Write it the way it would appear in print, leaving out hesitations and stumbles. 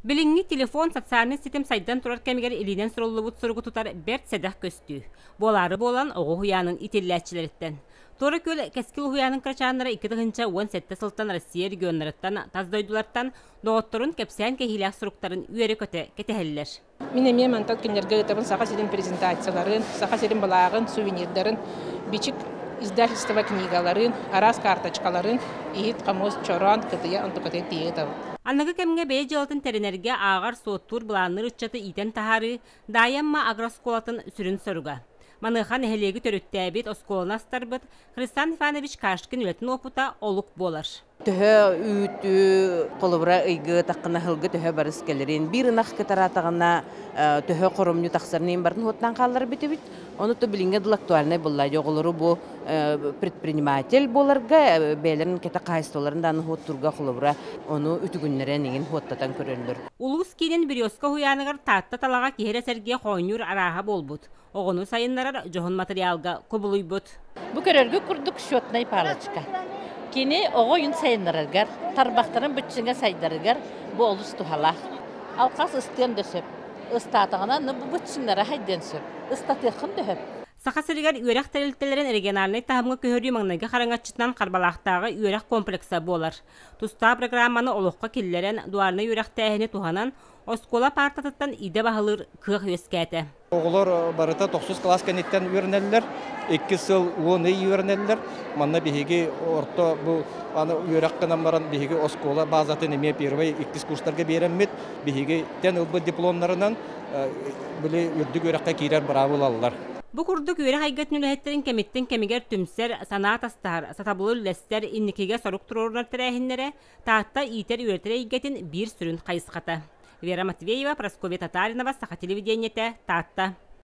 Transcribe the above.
Билинги телефон социальный сетем сайдан турар кемигер илинен сороллубут соругу тутар берт седах көстүү. Болары болан оғы хуянын итиллячилерттен. Тора көл кескил хуянын крачаннары 2-10 сетте сылтан Россия регионларыттан таздойдуларттан доғотторун кепсән кехилях суруктарын үйері көте кетехеллер. Мен еме мантал кенерге өтебін сақа седен презентацияларын, сақа седен балағын, сувенирдарын, бичик издательство книгаларын, арас карточкаларын, ихит қамос чоран кытыя антукаты тиетау. Аннага кемге бей жылтын теренерге ағар соттур бұланыр ұтчаты итен тахары дайамма агросколатын сүрін соруга. Маныхан эхелеги төрүттәбит осколына астарбыт Христиан Иванович Кашкин үлетін опыта олық болар. Төһө үтү колобра ыйгы таққына хылгы төһө барыс келерин. Бир нах кетаратағына төһө қорымню тақсарнын барын хоттан қалар бітебит. Оны то билинге дыл актуальный болла. Жоғылыры бұл предприниматель боларга бәлерін кета қайыстоларын даны хоттурга колобра оны үтігінлерін еген хоттатан көрілдір. Улус кейден бириоска хуянығыр татта талаға кехере сәрге қойнур араға болбут. Оғыну сайынларар жоғын материалға көбілуй бұд. Бұ көрергі күрдік шотнай палачка. Кені оғойын сайынлараргар, тарбақтарын бүтчінге сайдарыгар бұ олыс тухалақ. Алқас ыстен дөсіп, ыстатығына бұ бүтчінлары хайден сөп, ыстатықын дөп. Сақа сірігер үйрек тәрілтелерін региональный тағымға көхөрі маңнайға қараңатчытынан қарбалақтағы үйрек комплекса болар. Туста программаны олыққа келлерін дуарны үйрек тәхіне туханан оскола партатыттан иде бағылыр кық өскәті. Оғылар барыта 9 класс кәнеттен үйренелілер, 2 сыл 10 үйренелілер. Манна бігеге орта бұл үйрек қынан баран бігеге оскола базатын еме первай 2 курстарға береммет, бігеге тен ұлбы дипломларынан білі үрдік үйрекке кейрер бравыл алылар. Бу курдук үйрек айгат нүләһеттерин кемиттен кемигер түмсер санаат астар, сатабылы ләстер инникеге сорук турорунар тәрәһиннәре таатта итер үйретер айгатын бир сүрін қайысқата. Вера Матвеева, Прасковья Татаринова, Саха телевидениете, Таатта.